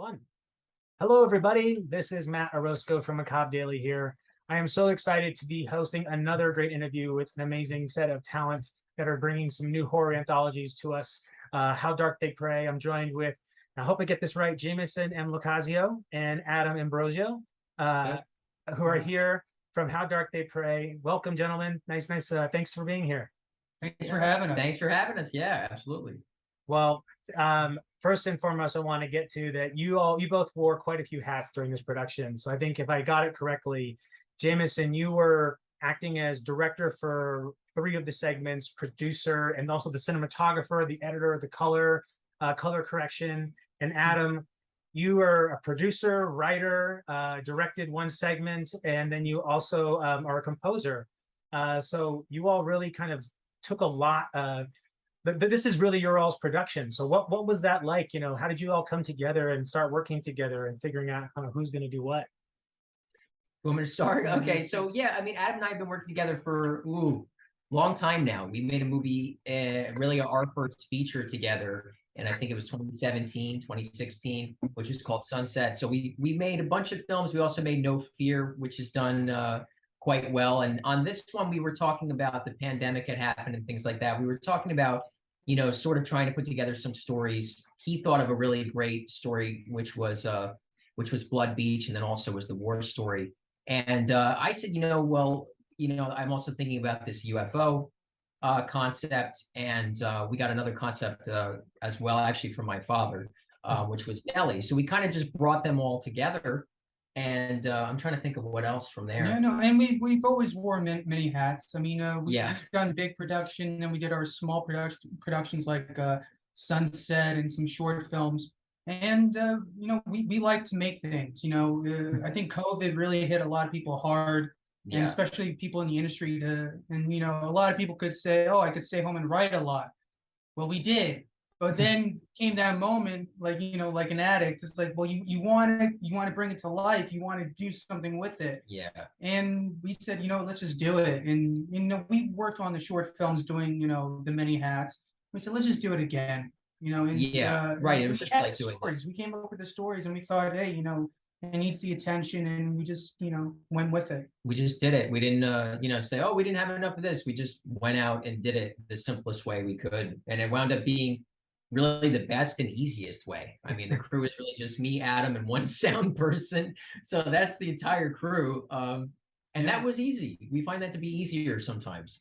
One. Hello, everybody. This is Matt Orozco from Macabre Daily here. I am so excited to be hosting another great interview with an amazing set of talents that are bringing some new horror anthologies to us. How Dark They Pray. I'm joined with, I hope I get this right, Jamison M. LoCascio and Adam Ambrosio, who are here from How Dark They Pray. Welcome, gentlemen. Nice. Thanks for being here. Thanks for having us. Thanks for having us. Yeah, absolutely. Well, first and foremost, I want to get to that you both wore quite a few hats during this production. So I think if I got it correctly, Jamison, you were acting as director for 3 of the segments, producer, and also the cinematographer, the editor, the color correction. And Adam, you were a producer, writer, directed 1 segment, and then you also are a composer. So you all really kind of took a lot. This is really your all's production. So what was that like? You know, how did you all come together and start working together and figuring out kind of who's going to do what? You want me to start? Okay, so yeah, I mean, Adam and I have been working together for long time now. We made a movie, really our first feature together, and I think it was 2017, 2016, which is called Sunset. So we made a bunch of films. We also made No Fear, which is done quite well. And on this one, we were talking about the pandemic had happened and things like that. We were talking about, you know, sort of trying to put together some stories. He thought of a really great story, which was Blood Beach, and then also was the war story. And I said, well, I'm also thinking about this UFO concept, and we got another concept as well, actually, from my father, which was Nelly. So we kind of just brought them all together, and I'm trying to think of what else from there. Yeah, no, and we've always worn many hats. I mean, we've Yeah. done big production, and we did our small productions like Sunset and some short films. And we like to make things. I think COVID really hit a lot of people hard, and Yeah. especially people in the industry. And a lot of people could say, "Oh, I could stay home and write a lot." Well, we did, but then came that moment, like like an addict. It's like, well, you want to bring it to life. You want to do something with it. Yeah. And we said, let's just do it. And we worked on the short films, doing the many hats. We said, let's just do it again. And Yeah, right. It was we just had like the doing stories. We came up with the stories, and we thought, hey, it needs the attention, and we just went with it. We just did it. We didn't, say, oh, we didn't have enough of this. We just went out and did it the simplest way we could. And it wound up being really the best and easiest way. I mean, the crew is really just me, Adam, and 1 sound person. So that's the entire crew. And that was easy. We find that to be easier sometimes.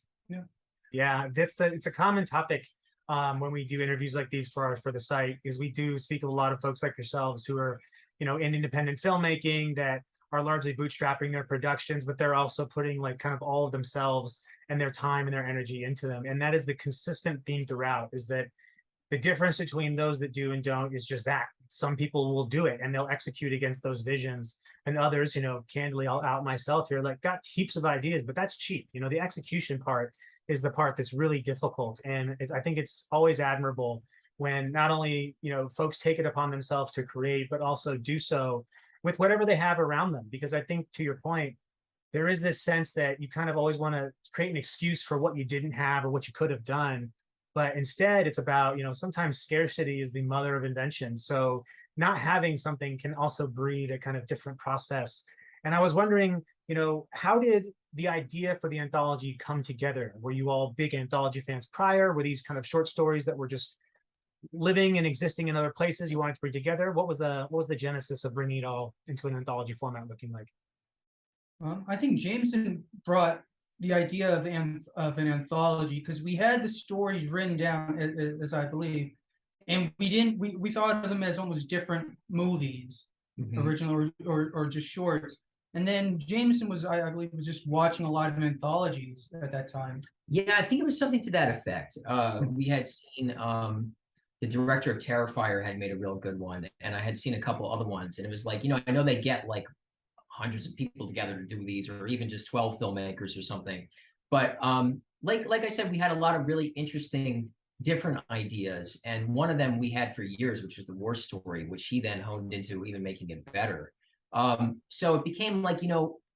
Yeah, it's a common topic when we do interviews like these for the site, is we do speak of a lot of folks like yourselves who are, in independent filmmaking, that are largely bootstrapping their productions, but they're also putting like kind of all of themselves and their time and their energy into them. And that is the consistent theme throughout, is that the difference between those that do and don't is just that some people will do it and they'll execute against those visions, and others, candidly, I'll out myself here, like, got heaps of ideas, but that's cheap. The execution part is the part that's really difficult. And I think it's always admirable when not only, folks take it upon themselves to create, but also do so with whatever they have around them. Because I think, to your point, there is this sense that you kind of always want to create an excuse for what you didn't have or what you could have done. But instead, it's about, sometimes scarcity is the mother of invention. So not having something can also breed a kind of different process. And I was wondering, how did the idea for the anthology come together? Were you all big anthology fans prior? Were these kind of short stories that were just living and existing in other places you wanted to bring together? What was the genesis of bringing it all into an anthology format looking like? I think Jameson brought the idea of an anthology because we had the stories written down, as I believe, and we thought of them as almost different movies, original or just shorts. And then Jameson was, I believe, was just watching a lot of anthologies at that time. Yeah, I think it was something to that effect. We had seen the director of Terrifier had made a real good one, and I had seen a couple other ones, and it was like, I know they get like hundreds of people together to do these, or even just 12 filmmakers or something. But like I said, we had a lot of really interesting different ideas, and one of them we had for years, which was the war story, which he then honed into even making it better. So it became like,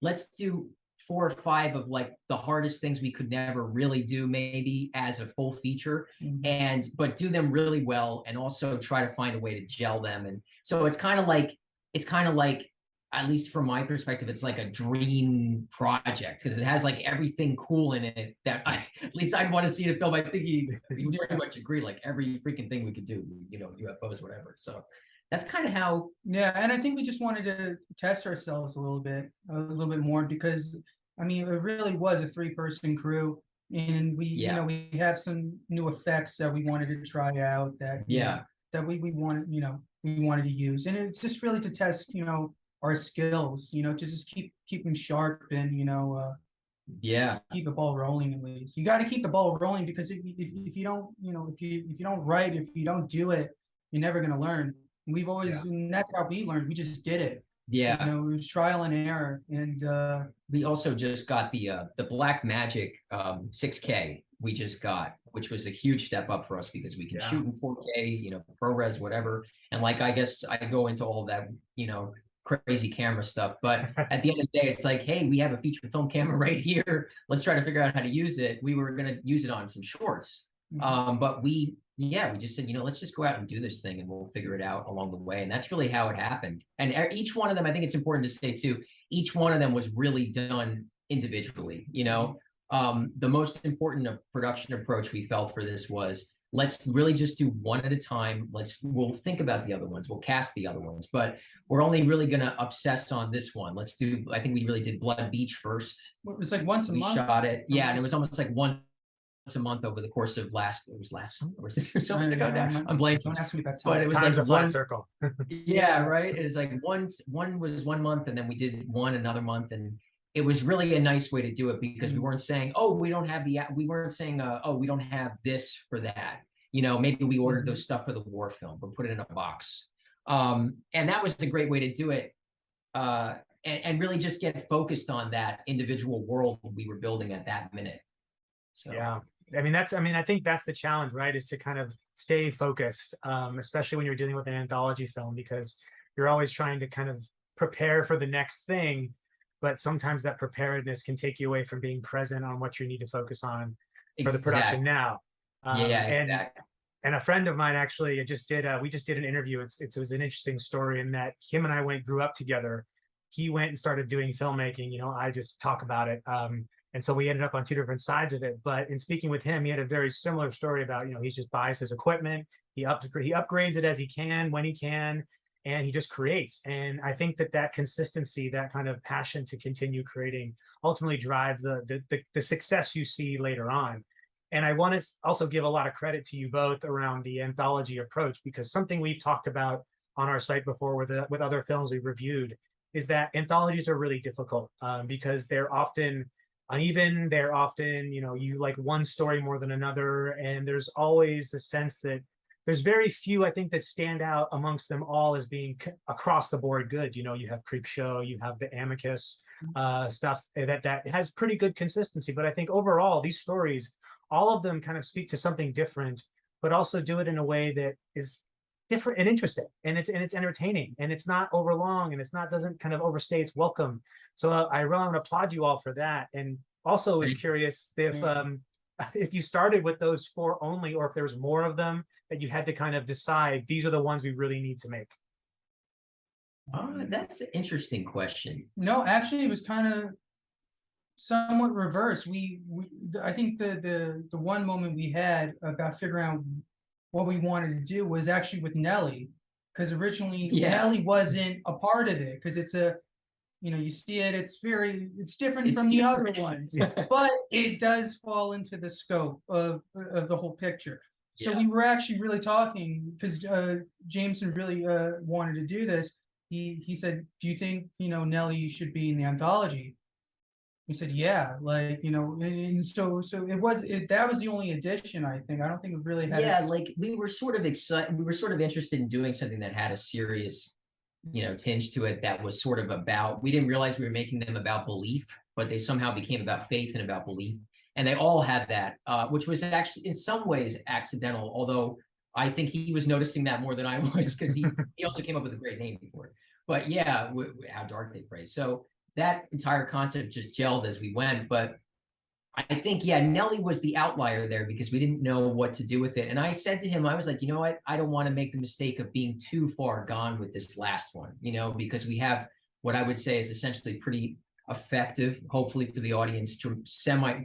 let's do 4 or 5 of like the hardest things we could never really do maybe as a full feature, but do them really well, and also try to find a way to gel them. And so it's kind of like, at least from my perspective, it's like a dream project because it has like everything cool in it that at least I'd want to see in a film. I think you very much agree, like every freaking thing we could do, you know, UFOs, whatever. So that's kind of how. Yeah, and I think we just wanted to test ourselves a little bit more, because I mean, it really was a 3-person crew, and we, you know, we have some new effects that we wanted to try out that, that we wanted, you know, we wanted to use, and it's just really to test, you know, our skills, you know, to just keep them sharp, and you know, keep the ball rolling. At least you got to keep the ball rolling, because if you don't, you know, if you don't write, if you don't do it, you're never gonna learn. We've always, and that's how we learned. We just did it. Yeah, you know, it was trial and error. And we also just got the Black Magic 6K we just got, which was a huge step up for us because we can shoot in 4K, you know, ProRes, whatever. And like, I guess I go into all that, you know, crazy camera stuff, but at the end of the day, it's like, hey, we have a feature film camera right here. Let's try to figure out how to use it. We were going to use it on some shorts, but we just said, you know, let's just go out and do this thing, and we'll figure it out along the way. And that's really how it happened. And each one of them, I think it's important to say too, each one of them was really done individually. You know, the most important production approach we felt for this was, let's really just do one at a time. We'll think about the other ones. We'll cast the other ones, but we're only really going to obsess on this one. I think we really did Blood Beach first. It was like once a month. We shot it. Yeah. And it was almost like once a month over the course of last summer, or was this so much ago now? I'm blanking. Don't ask me about time. But it was Time's like a flat circle. Yeah, right. It was like one was 1 month, and then we did one another month, and it was really a nice way to do it because we weren't saying, oh, we don't have we weren't saying, oh, we don't have this for that. You know, maybe we ordered those stuff for the war film, but put it in a box. And that was a great way to do it. And really just get focused on that individual world we were building at that minute. So yeah. I think that's the challenge, right? Is to kind of stay focused, especially when you're dealing with an anthology film, because you're always trying to kind of prepare for the next thing, but sometimes that preparedness can take you away from being present on what you need to focus on for the production now. And a friend of mine actually we just did an interview. It was an interesting story in that him and I grew up together. He went and started doing filmmaking. You know, I just talk about it. And so we ended up on 2 different sides of it. But in speaking with him, he had a very similar story about, you know, he just buys his equipment, he upgrades it as he can, when he can, and he just creates. And I think that consistency, that kind of passion to continue creating, ultimately drives the success you see later on. And I want to also give a lot of credit to you both around the anthology approach, because something we've talked about on our site before with other films we've reviewed is that anthologies are really difficult because they're often uneven. They're often, you know, you like one story more than another. And there's always the sense that there's very few, I think, that stand out amongst them all as being across the board good. You know, you have Creepshow, you have the Amicus stuff that has pretty good consistency. But I think overall, these stories, all of them kind of speak to something different, but also do it in a way that is different and interesting, and it's entertaining, and it's not overlong, and doesn't kind of overstay its welcome. So I really want to applaud you all for that. And also was curious if you started with those 4 only, or if there's more of them that you had to kind of decide these are the ones we really need to make. That's an interesting question. No, actually, it was kind of somewhat reverse. I think the one moment we had about figuring out what we wanted to do was actually with Nelly, because originally Nelly wasn't a part of it, because it's you know, you see it, it's different from the other ones, but it does fall into the scope of the whole picture. So we were actually really talking, because Jamison really wanted to do this. He said, do you think, you know, Nelly should be in the anthology? We said, yeah, like, you know, and so that was the only addition, I think. I don't think it really had. Like we were sort of excited. We were sort of interested in doing something that had a serious, you know, tinge to it. That was sort of about. We didn't realize we were making them about belief, but they somehow became about faith and about belief, and they all had that, which was actually in some ways accidental. Although I think he was noticing that more than I was, because he also came up with a great name for it. But yeah, how dark they pray. So. that entire concept just gelled as we went. But I think, yeah, Nelly was the outlier there because we didn't know what to do with it. And I said to him, I was like, you know what? I don't want to make the mistake of being too far gone with this last one, you know, because we have what I would say is essentially pretty effective, hopefully for the audience,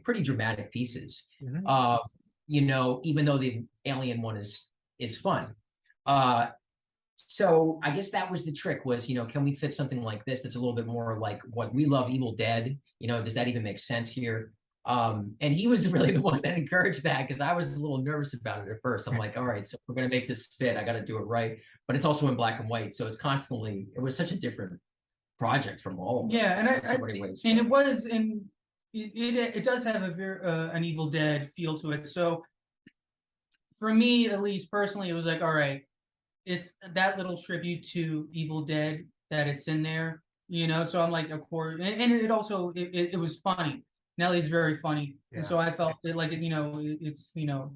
pretty dramatic pieces. You know, even though the alien one is fun. So I guess that was the trick was, you know, can we fit something like this that's a little bit more like what we love, Evil Dead? You know, does that even make sense here? And he was really the one that encouraged that because I was a little nervous about it at first. I'm like, all right, so if we're gonna make this fit, I got to do it right. But it's also in black and white, so it's constantly. It was such a different project from all. Of Yeah, them, and and it was, and it does have a very an Evil Dead feel to it. So for me, at least personally, it was like, all right, it's that little tribute to Evil Dead that it's in there, you know. So I'm like, of course, and it also it was funny. Nelly's very funny, and so I felt it like, you know, it's, you know,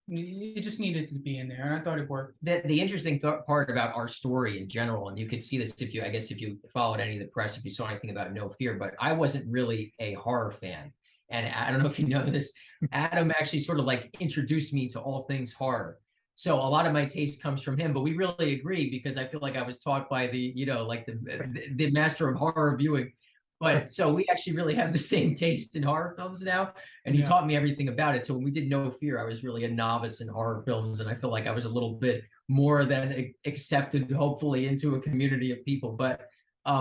it just needed to be in there, and I thought it worked. The interesting part about our story in general, and you could see this if you, I guess, if you followed any of the press, if you saw anything about No Fear, but I wasn't really a horror fan. And I don't know if you know this, Adam actually sort of like introduced me to all things horror. So a lot of my taste comes from him, but we really agree because I feel like I was taught by the, you know, like the master of horror viewing. But so we actually really have the same taste in horror films now, and he taught me everything about it. So when we did No Fear, I was really a novice in horror films, and I feel like I was a little bit more than accepted, hopefully, into a community of people. But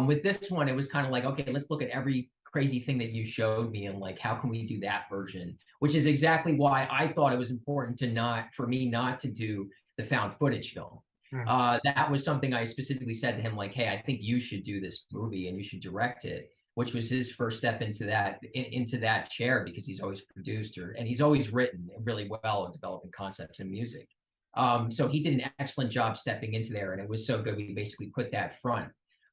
with this one, it was kind of like, okay, let's look at every crazy thing that you showed me, and like, how can we do that version? Which is exactly why I thought it was important for me not to do the found footage film. That was something I specifically said to him, like, hey, I think you should do this movie and you should direct it, which was his first step into that chair because he's always produced and he's always written really well in developing concepts and music. So he did an excellent job stepping into there, and it was so good we basically put that front.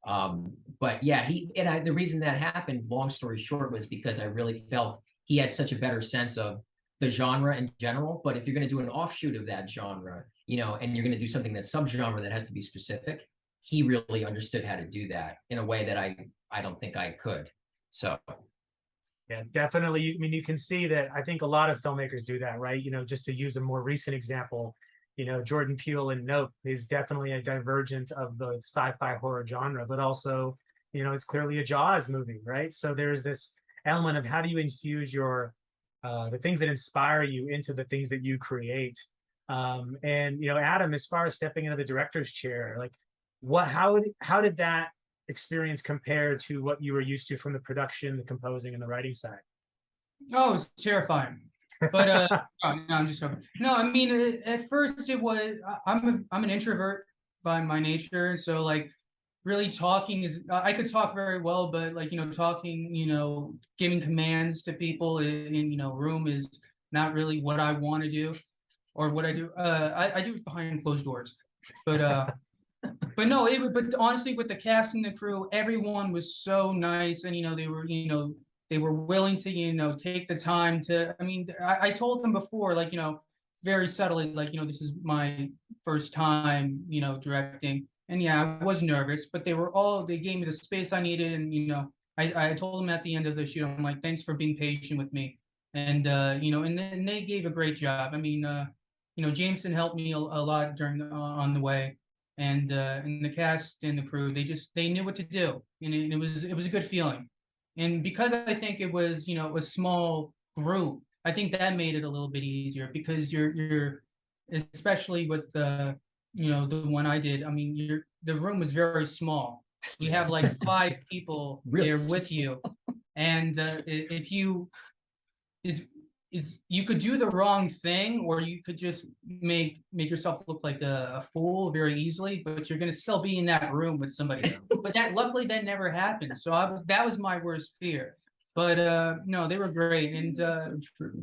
But yeah, the reason that happened, long story short, was because I really felt he had such a better sense of the genre in general. But if you're going to do an offshoot of that genre, you know, and you're going to do something that's subgenre that has to be specific, he really understood how to do that in a way that I don't think I could. So yeah, definitely. I mean, you can see that. I think a lot of filmmakers do that, right? You know, just to use a more recent example, you know, Jordan Peele in Nope is definitely a divergent of the sci-fi horror genre, but also, you know, it's clearly a Jaws movie, right? So there's this element of how do you infuse your the things that inspire you into the things that you create. And you know, Adam, as far as stepping into the director's chair, like how did that experience compare to what you were used to from the production, the composing, and the writing side? Oh, it's terrifying. But oh, no, I'm just joking. No, I mean, at first it was. I'm an introvert by my nature, so like, really talking is. I could talk very well, but like, you know, talking, you know, giving commands to people in, you know, room is not really what I want to do, or what I do. I do it behind closed doors, but but no, but honestly, with the cast and the crew, everyone was so nice, and you know, they were willing to, you know, take the time to. I mean, I told them before, like, you know, very subtly, like, you know, this is my first time, you know, directing, and yeah, I was nervous, but they gave me the space I needed, and you know, I told them at the end of the shoot, I'm like, thanks for being patient with me, and you know, and they gave a great job. I mean, you know, Jameson helped me a lot during on the way. And the cast and the crew, they knew what to do, and it was a good feeling. And because I think it was, you know, a small group, I think that made it a little bit easier because you're especially with the, you know, the one I did. I mean, the room was very small. You have like 5 people there with you, and if you it's you could do the wrong thing, or you could just make yourself look like a fool very easily, but you're going to still be in that room with somebody. But that, luckily, that never happened, so that was my worst fear. But no, they were great. And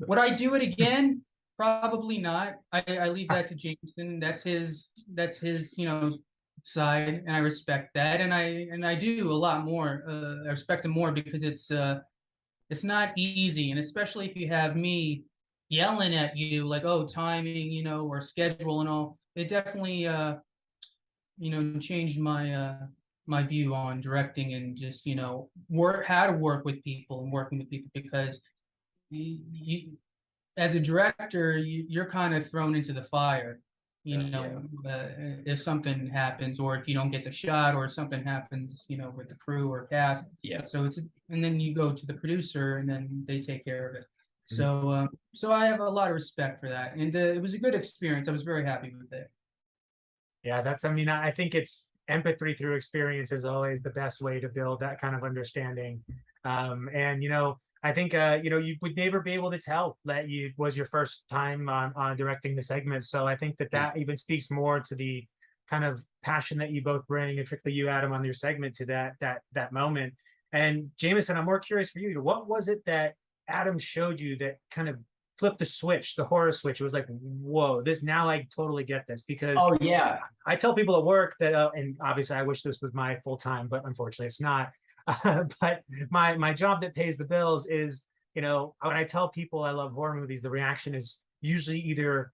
would I do it again? Probably not. I leave that to Jameson. That's his you know, side, and I respect that, and I do a lot more. I respect him more because it's not easy, and especially if you have me yelling at you like, oh, timing, you know, or schedule and all. It definitely you know, changed my my view on directing and just, you know, how to work with people and working with people, because you as a director, you're kind of thrown into the fire, you know, if something happens, or if you don't get the shot, or something happens, you know, with the crew or cast. Yeah. So and then you go to the producer, and then they take care of it. Mhm. So, so I have a lot of respect for that, and it was a good experience. I was very happy with it. Yeah, I mean, I think it's empathy through experience is always the best way to build that kind of understanding. And, you know, I think, you know, you would never be able to tell that you was your first time on directing the segment. So I think that that even speaks more to the kind of passion that you both bring, and particularly you, Adam, on your segment, to that moment. And Jamison, I'm more curious for you. What was it that Adam showed you that kind of flipped the switch, the horror switch? It was like, whoa, this, now I totally get this. Because Oh yeah. I tell people at work that, and obviously I wish this was my full time, but unfortunately it's not. But my job that pays the bills is, you know, when I tell people I love horror movies, the reaction is usually either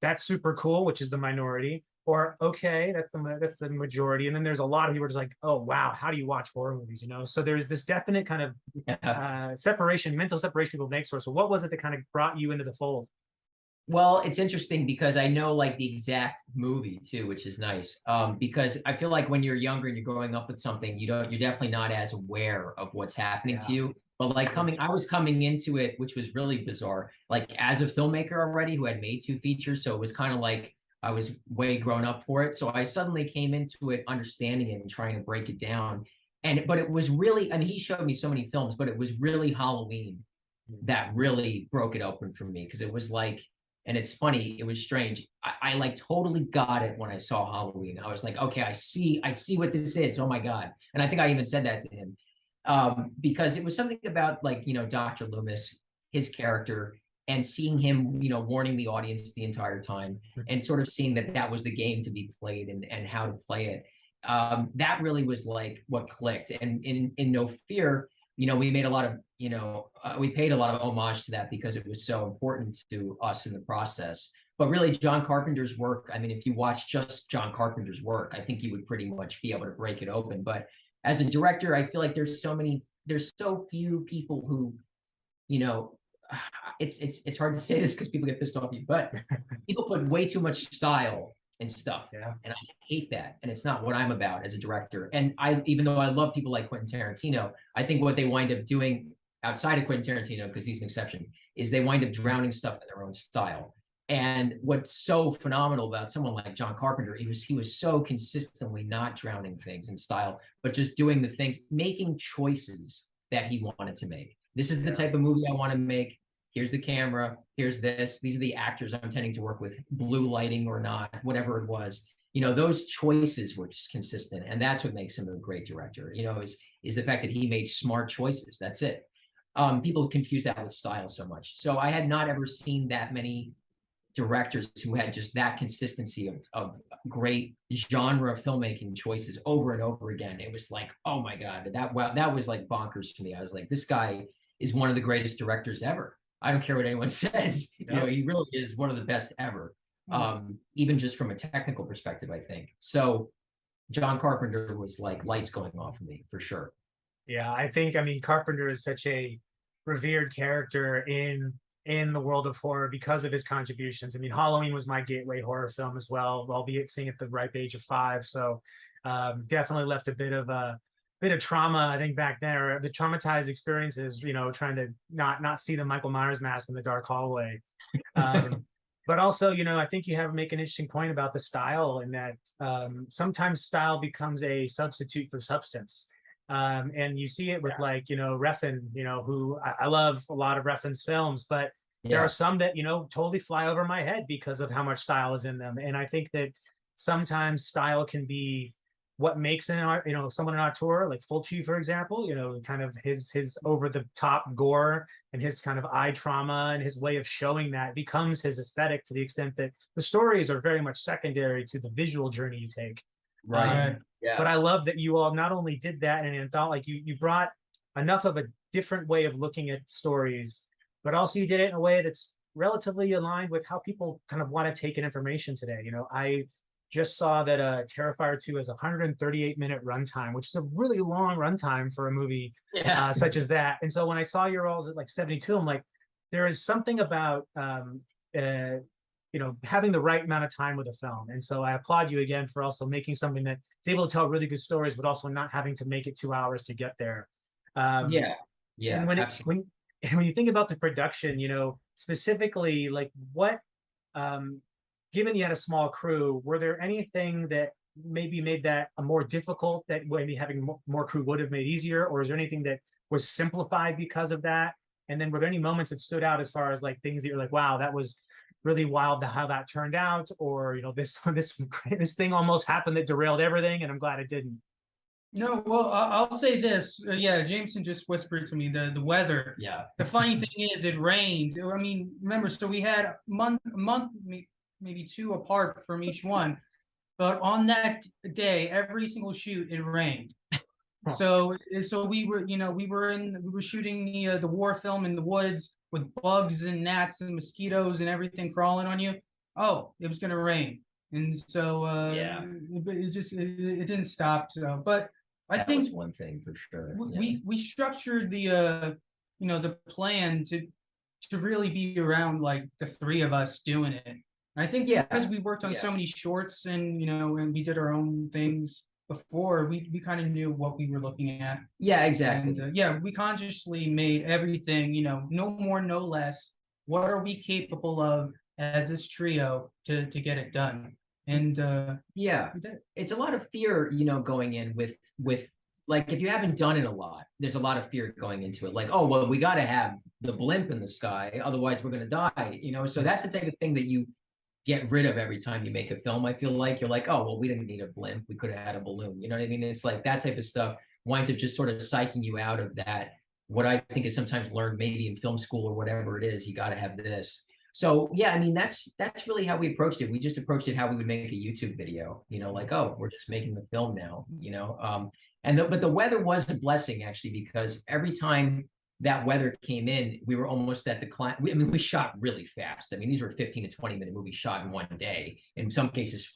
that's super cool, which is the minority, or okay, that's the majority, and then there's a lot of people just like, oh wow, how do you watch horror movies? You know, so there's this definite kind of separation, mental separation people make. So what was it that kind of brought you into the fold? Well, it's interesting because I know like the exact movie too, which is nice. Because I feel like when you're younger and you're growing up with something, you're definitely not as aware of what's happening to you. But like I was coming into it, which was really bizarre, like as a filmmaker already who had made 2 features. So it was kind of like I was way grown up for it. So I suddenly came into it understanding it and trying to break it down. But it was really, I mean, he showed me so many films, but it was really Halloween that really broke it open for me, because it was like, and it's funny, it was strange. I like totally got it when I saw Halloween. I was like, okay, I see what this is. Oh my God. And I think I even said that to him. Because it was something about, like, you know, Dr. Loomis, his character, and seeing him, you know, warning the audience the entire time, and sort of seeing that that was the game to be played, and how to play it. That really was like what clicked. And in No Fear, you know, we made a lot of, you know, we paid a lot of homage to that because it was so important to us in the process. But really, John Carpenter's work, I mean, if you watch just John Carpenter's work, I think you would pretty much be able to break it open. But as a director, I feel like there's so few people who, you know, it's hard to say this because people get pissed off at you, but people put way too much style and stuff. Yeah. And I hate that. And it's not what I'm about as a director. And even though I love people like Quentin Tarantino, I think what they wind up doing outside of Quentin Tarantino, because he's an exception, is they wind up drowning stuff in their own style. And what's so phenomenal about someone like John Carpenter, he was so consistently not drowning things in style, but just doing the things, making choices that he wanted to make. This is the type of movie I want to make. Here's the camera, here's this, these are the actors I'm tending to work with, blue lighting or not, whatever it was. You know, those choices were just consistent. And that's what makes him a great director, you know, is the fact that he made smart choices. That's it. People confuse that with style so much. So I had not ever seen that many directors who had just that consistency of great genre filmmaking choices over and over again. It was like, oh my God, that was like bonkers to me. I was like, this guy is one of the greatest directors ever. I don't care what anyone says. You know, he really is one of the best ever. Even just from a technical perspective, I think. So John Carpenter was like lights going off for me, for sure. Yeah, I think, I mean, Carpenter is such a revered character in the world of horror because of his contributions. I mean, Halloween was my gateway horror film as well, albeit seeing at the ripe age of 5. So definitely left a bit of trauma, I think, back then, or the traumatized experiences, you know, trying to not see the Michael Myers mask in the dark hallway. But also, you know, I think you make an interesting point about the style, and that sometimes style becomes a substitute for substance. And you see it with, like, you know, Refn, you know, who I love a lot of Refn's films, but there are some that, you know, totally fly over my head because of how much style is in them. And I think that sometimes style can be what makes an art, you know, someone an auteur, like Fulci, for example, you know, kind of his over the top gore and his kind of eye trauma and his way of showing that becomes his aesthetic, to the extent that the stories are very much secondary to the visual journey you take. Right. But I love that you all not only did that in an anthology, like you brought enough of a different way of looking at stories, but also you did it in a way that's relatively aligned with how people kind of want to take in information today. You know, I just saw that Terrifier 2 has a 138-minute runtime, which is a really long runtime for a movie such as that. And so when I saw your rolls at like 72, I'm like, there is something about having the right amount of time with a film. And so I applaud you again for also making something that is able to tell really good stories, but also not having to make it 2 hours to get there. Yeah, And when you think about the production, specifically, like what, given you had a small crew, were there anything that maybe made that a more difficult, that maybe having more crew would have made easier, or is there anything that was simplified because of that? And then were there any moments that stood out as far as like things that you're like, wow, that was really wild how that turned out, or this thing almost happened that derailed everything, and I'm glad it didn't. No, well, I'll say this. Yeah, Jameson just whispered to me the weather. Yeah. The funny thing is, it rained. I mean, remember, so we had a month, maybe two apart from each one, but on that day, every single shoot, it rained. So we were, we were shooting the war film in the woods with bugs and gnats and mosquitoes and everything crawling on you. Oh, it was gonna rain, and so it didn't stop. So, but I think was one thing for sure. We structured the the plan to really be around like the three of us doing it. And I think because we worked on so many shorts and and we did our own things before, we kind of knew what we were looking at. Yeah, exactly. And we consciously made everything, no more, no less. What are we capable of as this trio to get it done? And it's a lot of fear, going in with like, if you haven't done it a lot, there's a lot of fear going into it. Like, oh, well, we got to have the blimp in the sky, otherwise we're going to die, So that's the type of thing that you get rid of every time you make a film. I feel like you're like, oh, well, we didn't need a blimp. We could have had a balloon. You know what I mean? It's like that type of stuff winds up just sort of psyching you out of that. What I think is sometimes learned maybe in film school or whatever it is, you got to have this. So yeah, I mean, that's really how we approached it. We just approached it how we would make a YouTube video, like, oh, we're just making the film now, but the weather was a blessing actually, because every time that weather came in, we were almost at the client. We shot really fast. I mean, these were 15 to 20 minute movies shot in one day. In some cases,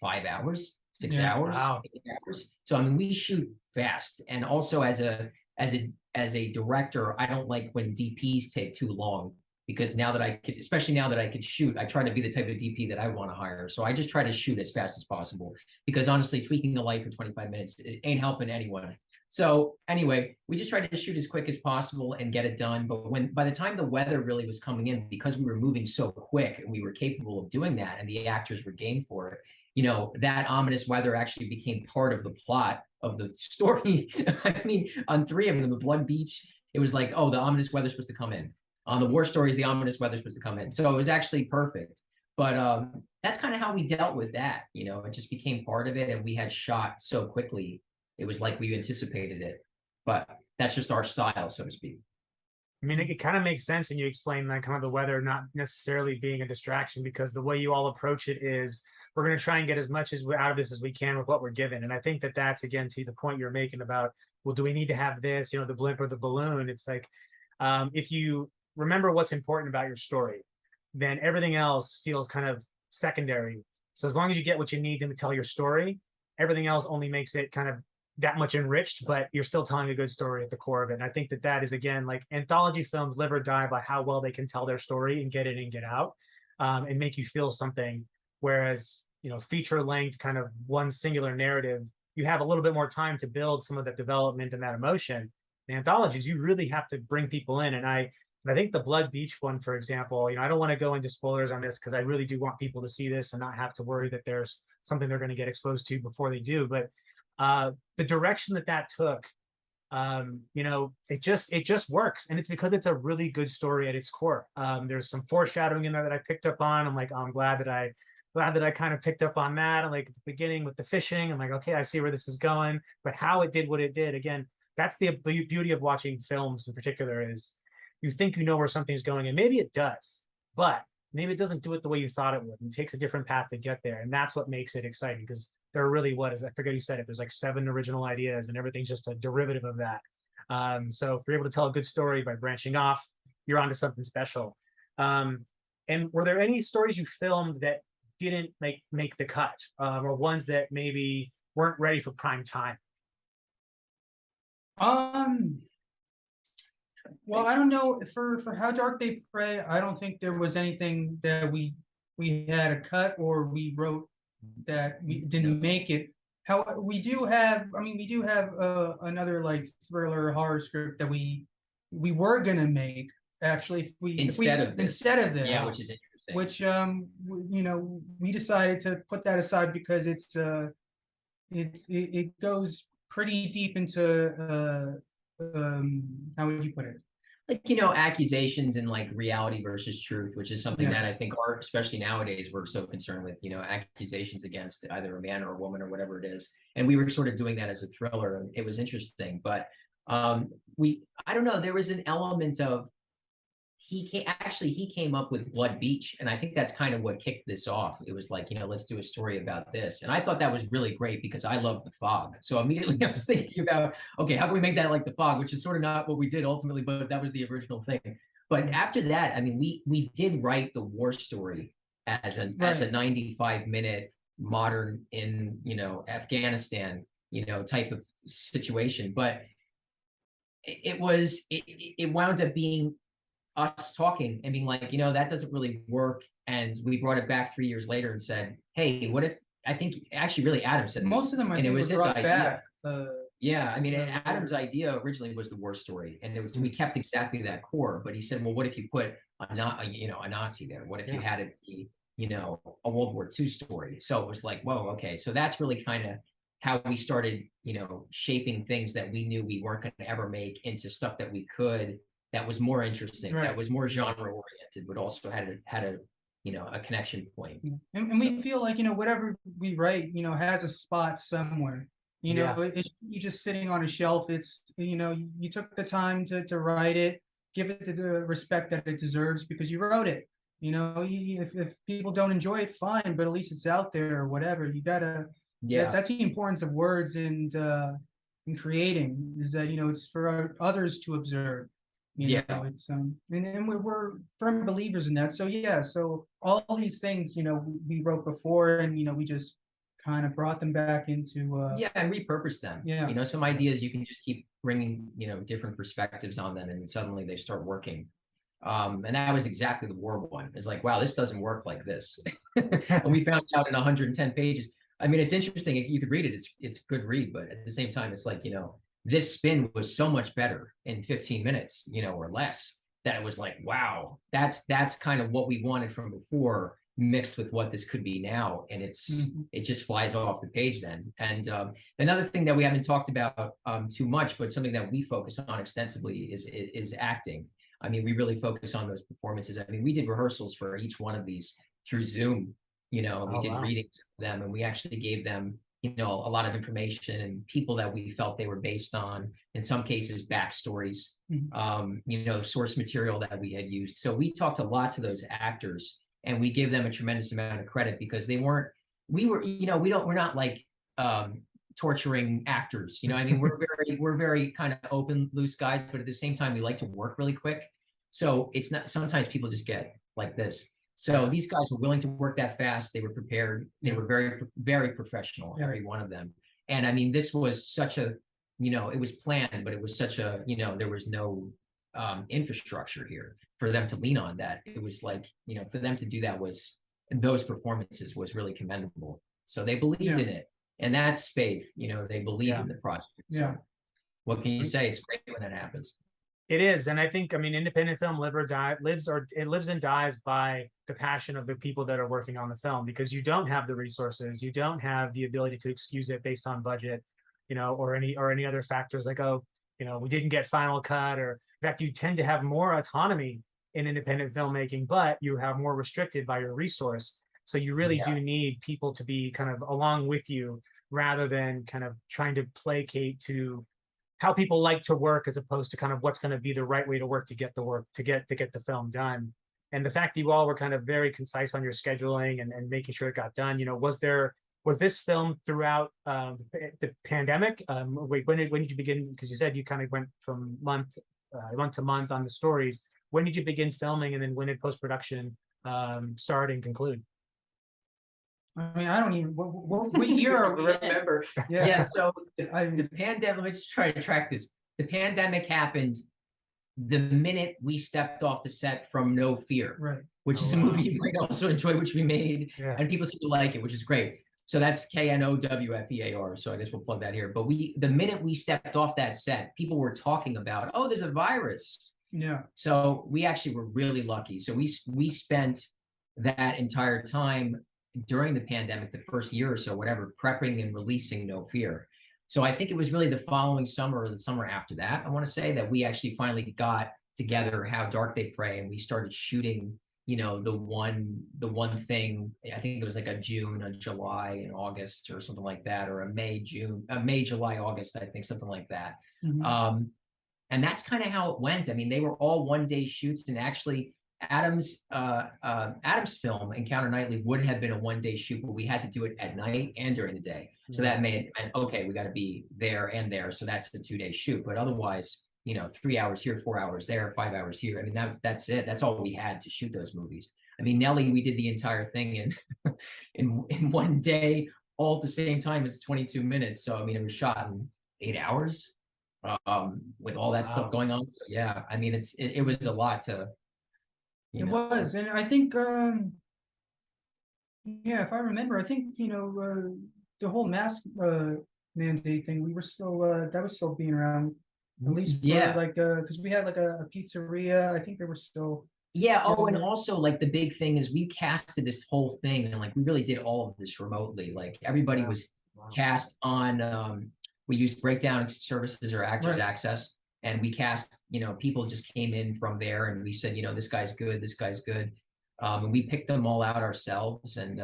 5 hours, 6 hours, Wow. 8 hours. So I mean, we shoot fast. And also as a director, I don't like when DPs take too long, because especially now that I could shoot, I try to be the type of DP that I want to hire. So I just try to shoot as fast as possible, because honestly, tweaking the light for 25 minutes, it ain't helping anyone. So anyway, we just tried to shoot as quick as possible and get it done. But by the time the weather really was coming in, because we were moving so quick and we were capable of doing that, and the actors were game for it, that ominous weather actually became part of the plot of the story. I mean, on 3 of them, the Blood Beach, it was like, oh, the ominous weather's supposed to come in. On the war stories, the ominous weather's supposed to come in. So it was actually perfect. But that's kind of how we dealt with that. It just became part of it, and we had shot so quickly. It was like we anticipated it, but that's just our style, so to speak. I mean, it kind of makes sense when you explain that kind of the weather not necessarily being a distraction, because the way you all approach it is, we're going to try and get as much out of this as we can with what we're given. And I think that that's, again, to the point you're making about, well, do we need to have this, the blimp or the balloon? It's like, if you remember what's important about your story, then everything else feels kind of secondary. So as long as you get what you need to tell your story, everything else only makes it kind of that much enriched, but you're still telling a good story at the core of it. And I think that is, again, like, anthology films live or die by how well they can tell their story and get in and get out, and make you feel something. Whereas, feature length, kind of one singular narrative, you have a little bit more time to build some of that development and that emotion. In anthologies, you really have to bring people in. And I think the Blood Beach one, for example, I don't want to go into spoilers on this, because I really do want people to see this and not have to worry that there's something they're going to get exposed to before they do. But the direction that took, it just works, and it's because it's a really good story at its core. There's some foreshadowing in there that I picked up on. I'm like, oh, I'm glad that I kind of picked up on that. And like at the beginning with the fishing, I'm like, okay, I see where this is going. But how it did what it did, again, that's the beauty of watching films in particular, is you think you know where something's going, and maybe it does, but maybe it doesn't do it the way you thought it would, and takes a different path to get there. And that's what makes it exciting, because there are really, I forget who said it, there's like 7 original ideas, and everything's just a derivative of that. So if you're able to tell a good story by branching off, you're onto something special. And were there any stories you filmed that didn't make the cut, or ones that maybe weren't ready for prime time? Well, I don't know for How Dark They Pray. I don't think there was anything that we had a cut or we wrote that we didn't make it. How we do have, I mean, we do have another like thriller horror script that we were gonna make actually if we Instead of this. instead of this, Yeah, which is interesting. which you know, we decided to put that aside because it goes pretty deep into how would you put it? Like, you know, accusations and like reality versus truth, which is something Yeah. that I think art, especially nowadays, we're so concerned with, you know, accusations against either a man or a woman or whatever it is. And we were sort of doing that as a thriller, and it was interesting. But I don't know, there was an element of he came up with Blood Beach, and I think that's kind of what kicked this off. It was like, you know, let's do a story about this, and I thought that was really great because I love The Fog. So immediately I was thinking about, okay, how can we make that like The Fog, which is sort of not what we did ultimately, but that was the original thing. But after that, I mean, we did write the war story as a 95-minute modern in, you know, Afghanistan, you know, type of situation, but it wound up being us talking and being like, you know, that doesn't really work. And we brought it back 3 years later and said, hey, what if, I think actually really Adam said Most this, of them I and think it was his brought idea. back. Yeah, I mean, Adam's idea originally was the war story, and it was we kept exactly that core. But he said, well, what if you put a Nazi there? What if you had it be, you know, a World War II story? So it was like, whoa, okay. So that's really kind of how we started, you know, shaping things that we knew we weren't going to ever make into stuff that we could, that was more interesting, that was more genre oriented, but also had a you know, a connection point. And we feel like, you know, whatever we write, you know, has a spot somewhere. You know, you just sitting on a shelf. It's, you know, you took the time to write it, give it the respect that it deserves because you wrote it. You know, if people don't enjoy it, fine, but at least it's out there or whatever. You gotta, that's the importance of words and in creating, is that, you know, it's for others to observe. You know, it's and we're firm believers in that. So yeah, so all these things, you know, we wrote before, and you know, we just kind of brought them back into and repurpose them. Yeah, you know, some ideas you can just keep bringing, you know, different perspectives on them, and suddenly they start working. And that was exactly the war one. It's like, wow, this doesn't work like this. And we found out in 110 pages. I mean, it's interesting. If you could read it, it's a good read, but at the same time, it's like, you know, this spin was so much better in 15 minutes, you know, or less, that it was like, wow, that's kind of what we wanted from before mixed with what this could be now. And it just flies off the page then. And another thing that we haven't talked about too much, but something that we focus on extensively is acting. I mean, we really focus on those performances. I mean, we did rehearsals for each one of these through Zoom, you know, we did readings of them, and we actually gave them, you know, a lot of information and people that we felt they were based on, in some cases, backstories, you know, source material that we had used. So we talked a lot to those actors, and we give them a tremendous amount of credit because you know, we're not like torturing actors, you know. I mean, we're very kind of open, loose guys, but at the same time, we like to work really quick. So it's not, sometimes people just get like this. So these guys were willing to work that fast. They were prepared. They were very, very professional, every one of them. And I mean, this was such a, you know, it was planned, but it was such a, you know, there was no infrastructure here for them to lean on that. It was like, you know, for them to do that was, those performances was really commendable. So they believed in it. And that's faith, you know, they believed in the project. So what can you say? It's great when that happens. It is, and I think, I mean, independent film lives and dies by the passion of the people that are working on the film, because you don't have the resources, you don't have the ability to excuse it based on budget, you know, or any other factors like, oh, you know, we didn't get final cut, or in fact, you tend to have more autonomy in independent filmmaking, but you have more restricted by your resource. So you really do need people to be kind of along with you, rather than kind of trying to placate to how people like to work, as opposed to kind of what's going to be the right way to work to get the work to get the film done. And the fact that you all were kind of very concise on your scheduling and making sure it got done, you know, was this film throughout the pandemic? Wait, when did you begin? Because you said you kind of went from month to month on the stories. When did you begin filming, and then when did post-production start and conclude? I mean, I don't even, what year are we in? Remember. Yeah. Yeah, so the pandemic, let's try to track this. The pandemic happened the minute we stepped off the set from No Fear, Right. which is a movie you might also enjoy, which we made, Yeah. and people seem to like it, which is great. So that's KNOWFEAR. So I guess we'll plug that here. But the minute we stepped off that set, people were talking about, oh, there's a virus. Yeah. So we actually were really lucky. So we spent that entire time during the pandemic, the first year or so, whatever, prepping and releasing No Fear. So I think it was really the following summer or the summer after that, I want to say, that we actually finally got together How Dark They Pray, and we started shooting, you know, the one thing. I think it was like a June, a July, and August or something like that, or a May, July, August, I think, something like that. Mm-hmm. And that's kind of how it went. I mean, they were all one-day shoots, and actually Adam's film Encounter Nightly would have been a one-day shoot, but we had to do it at night and during the day. So that made it, okay, we got to be there and there. So that's a 2-day shoot. But otherwise, you know, 3 hours here, 4 hours there, 5 hours here. I mean, that's it. That's all we had to shoot those movies. I mean, Nelly, we did the entire thing in one day, all at the same time. It's 22 minutes. So I mean, it was shot in 8 hours. With all that stuff going on. So yeah, I mean, it was a lot to, it was, and I think, yeah, if I remember, I think, you know, the whole mask mandate thing, we were still, that was still being around, at least for like, because we had like a pizzeria. I think they were still. Yeah. Oh, and also like the big thing is we casted this whole thing, and like we really did all of this remotely. Like everybody was cast on. We used breakdown services or Actors Access, and we cast, you know, people just came in from there, and we said, you know, this guy's good, this guy's good. And we picked them all out ourselves, and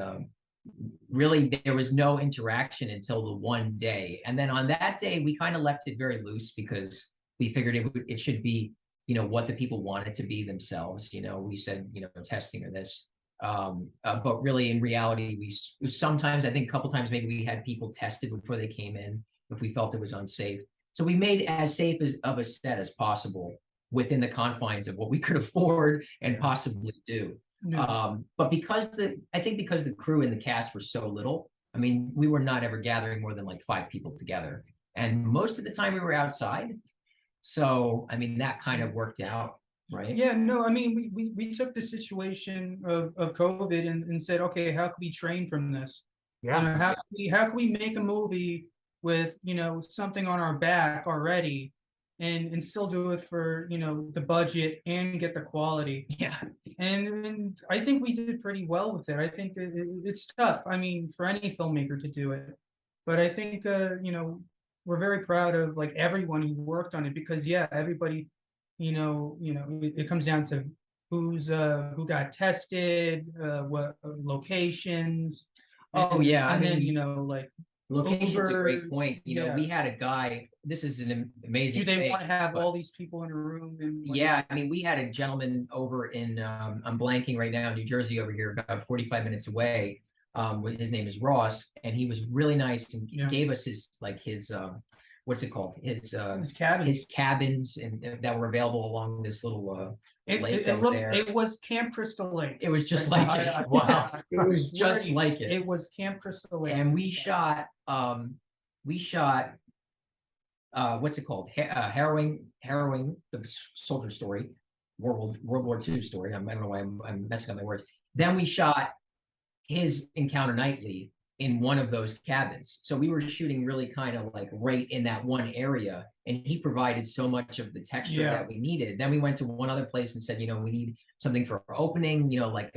really there was no interaction until the one day. And then on that day, we kind of left it very loose because we figured it should be, you know, what the people wanted to be themselves. You know, we said, you know, testing or this. But really in reality, we sometimes, I think a couple times maybe we had people tested before they came in if we felt it was unsafe. So we made as safe of a set as possible within the confines of what we could afford and possibly do. But I think because the crew and the cast were so little, I mean, we were not ever gathering more than like 5 people together. And most of the time we were outside. So, I mean, that kind of worked out, right? Yeah, no, I mean, we took the situation of COVID and said, okay, how can we train from this? Yeah. You know, how can we make a movie with, you know, something on our back already and still do it for, you know, the budget and get the quality. Yeah. And I think we did pretty well with it. I think it's tough. I mean, for any filmmaker to do it. But I think, you know, we're very proud of like everyone who worked on it, because yeah, everybody, you know, it comes down to who got tested, what locations. Oh yeah, and then, you know, like location's a great point. You know, we had a guy, this is an amazing thing. Do they want to have but, all these people in a room? And yeah, I mean, we had a gentleman over in, I'm blanking right now, New Jersey over here, about 45 minutes away. His name is Ross, and he was really nice and gave us his, what's it called? His cabins and that were available along this little lake that was there. It was Camp Crystal Lake. It was just like it. Wow. It was just like it. It was Camp Crystal Lake. And we shot what's it called? Harrowing, the soldier story, World War II story. I don't know why I'm messing up my words. Then we shot his Encounter Nightly in one of those cabins. So we were shooting really kind of like right in that one area, and he provided so much of the texture that we needed. Then we went to one other place and said, you know, we need something for our opening, you know, like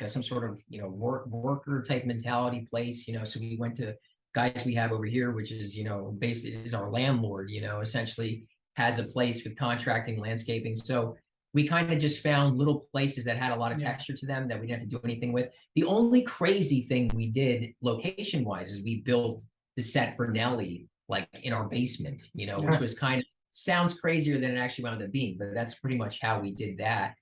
some sort of, you know, worker type mentality place, you know. So we went to guys we have over here, which is, you know, basically is our landlord, you know, essentially has a place with contracting, landscaping. So we kind of just found little places that had a lot of texture to them that we didn't have to do anything with. The only crazy thing we did location-wise is we built the set for Nelly, like in our basement, you know, which was kind of, sounds crazier than it actually wound up being, but that's pretty much how we did that.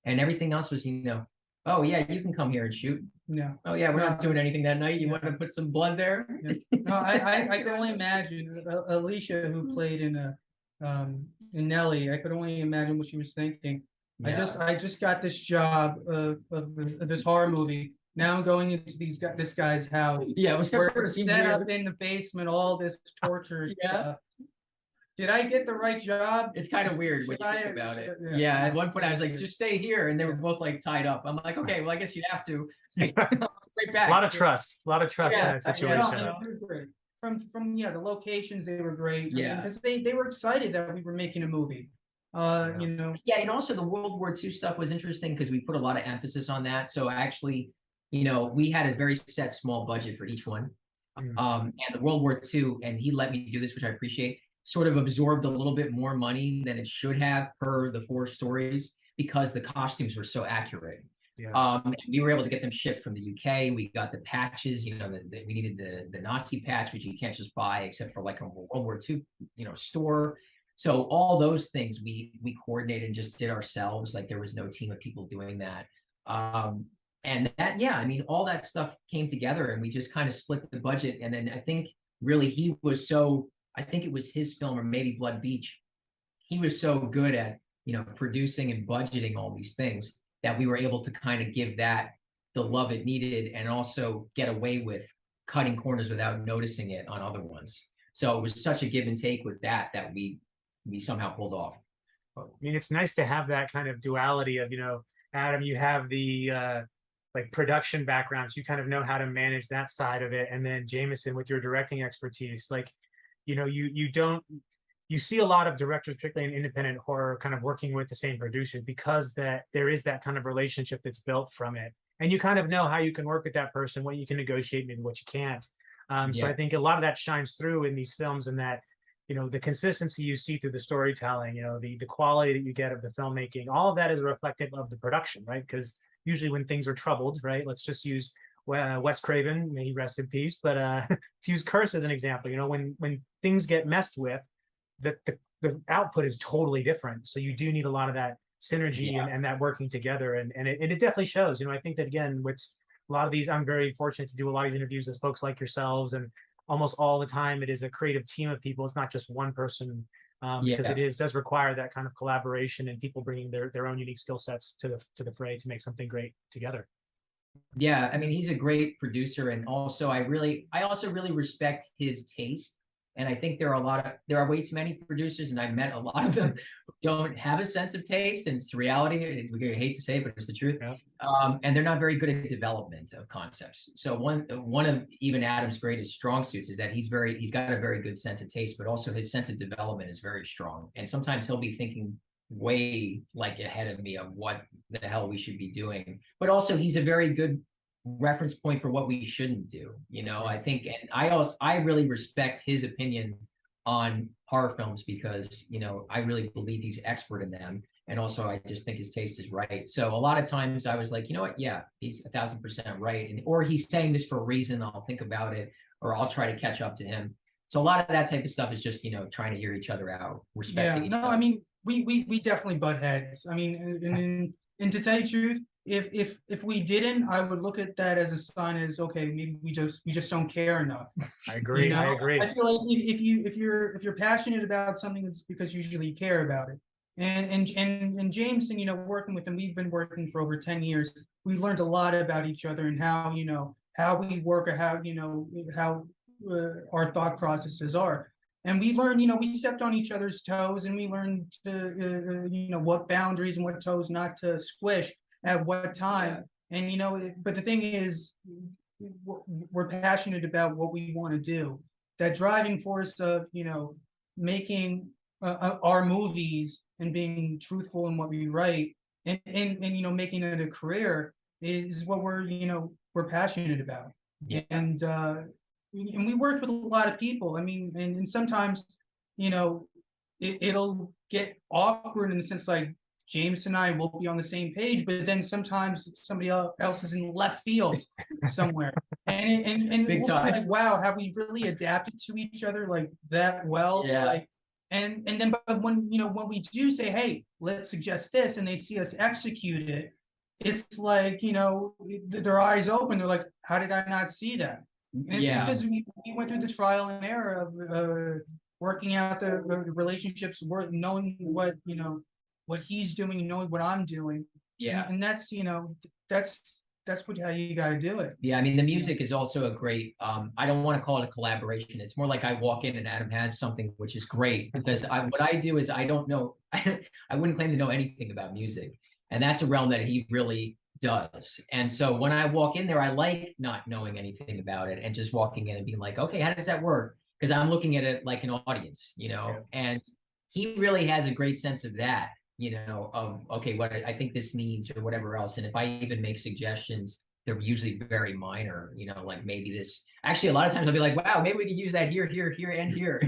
And everything else was, you know, oh yeah, you can come here and shoot. Yeah. Oh yeah, we're not doing anything that night. You want to put some blood there? No, I can only imagine Alicia, who played in Nelly. I could only imagine what she was thinking. I just got this job of this horror movie. Now I'm going into this guy's house. Yeah, it was Where sort of it's seemed set up weird. in the basement, all this torture Yeah. stuff. Did I get the right job? It's kind of weird when Should you think I- about it. should- Yeah, at one point I was like, just stay here, and they were Yeah. both like tied up. I'm like, okay, well, I guess you have to. Yeah. Right back. A lot of trust in Yeah, that situation. No, they were great. From the locations, they were great. Yeah. Because they were excited that we were making a movie. Yeah. You know. Yeah, and also the World War II stuff was interesting because we put a lot of emphasis on that. So actually, you know, we had a very set small budget for each one. And the World War II, and he let me do this, which I appreciate, sort of absorbed a little bit more money than it should have per the 4 stories because the costumes were so accurate. Yeah. And we were able to get them shipped from the UK. We got the patches, you know, we needed the Nazi patch, which you can't just buy except for like a World War II, you know, store. So all those things we coordinated and just did ourselves. Like there was no team of people doing that. And that, yeah, I mean, all that stuff came together and we just kind of split the budget. And then I think really he was so, I think it was his film or maybe Blood Beach. He was so good at, you know, producing and budgeting all these things that we were able to kind of give that the love it needed and also get away with cutting corners without noticing it on other ones. So it was such a give and take with that we somehow pulled off. I mean, it's nice to have that kind of duality of, you know, Adam, you have the like production background, so you kind of know how to manage that side of it. And then Jamison with your directing expertise, like, you know, you see a lot of directors, particularly in independent horror, kind of working with the same producers because that there is that kind of relationship that's built from it. And you kind of know how you can work with that person, what you can negotiate, maybe what you can't. So I think a lot of that shines through in these films, and that, you know, the consistency you see through the storytelling, you know, the quality that you get of the filmmaking, all of that is reflective of the production, right? Because usually when things are troubled, right, let's just use Wes Craven, may he rest in peace, but to use Curse as an example, you know, when things get messed with, the output is totally different. So you do need a lot of that synergy and that working together, and it definitely shows. You know, I think that again, with a lot of these, I'm very fortunate to do a lot of these interviews with folks like yourselves, and almost all the time it is a creative team of people. It's not just one person, because it does require that kind of collaboration and people bringing their own unique skill sets to the fray to make something great together. Yeah, I mean, he's a great producer, and also I also really respect his taste. And I think there are way too many producers, and I've met a lot of them who don't have a sense of taste, and it's reality. We hate to say it, but it's the truth. Yeah. And they're not very good at development of concepts. So one of even Adam's greatest strong suits is that he's got a very good sense of taste, but also his sense of development is very strong. And sometimes he'll be thinking way like ahead of me of what the hell we should be doing. But also he's a very good reference point for what we shouldn't do, you know. I think, and I really respect his opinion on horror films because, you know, I really believe he's expert in them, and also I just think his taste is right. So a lot of times I was like, you know what, yeah, he's 1000% right, and or he's saying this for a reason, I'll think about it, or I'll try to catch up to him. So a lot of that type of stuff is just, you know, trying to hear each other out, respecting each other. I mean, we definitely butt heads. I mean, and to tell you the truth, if we didn't, I would look at that as a sign as, okay, maybe we just don't care enough. I agree. You know? I agree. I feel like if you're passionate about something, it's because usually you care about it. And Jameson, you know, working with him, we've been working for over 10 years. We learned a lot about each other and how, you know, how we work, or how, you know, how our thought processes are. And we learned, you know, we stepped on each other's toes, and we learned to, you know, what boundaries and what toes not to squish at what time. And, you know, but the thing is, we're passionate about what we want to do. That driving force of, you know, making our movies and being truthful in what we write, and you know, making it a career is what we're passionate about. And we worked with a lot of people. I mean, and sometimes, you know, it'll get awkward in the sense like James and I will be on the same page, but then sometimes somebody else is in left field somewhere, and Big time. like, wow, have we really adapted to each other like that well? Yeah. Like, and then, but when, you know, when we do say, hey, let's suggest this, and they see us execute it, it's like, you know, their eyes open. They're like, how did I not see that? And it's because we went through the trial and error of working out the relationships, knowing what, you know, what he's doing, knowing what I'm doing. And that's, you know, that's how you got to do it. Yeah, I mean, the music is also a great, I don't want to call it a collaboration. It's more like I walk in and Adam has something, which is great because what I do is I don't know, I wouldn't claim to know anything about music. And that's a realm that he really does. And so when I walk in there, I like not knowing anything about it and just walking in and being like, okay, how does that work? Because I'm looking at it like an audience, you know, and he really has a great sense of that, you know, of, okay, what I think this needs or whatever else. And if I even make suggestions, they're usually very minor, you know, like maybe this, actually, a lot of times I'll be like, wow, maybe we could use that here, here, here, and here,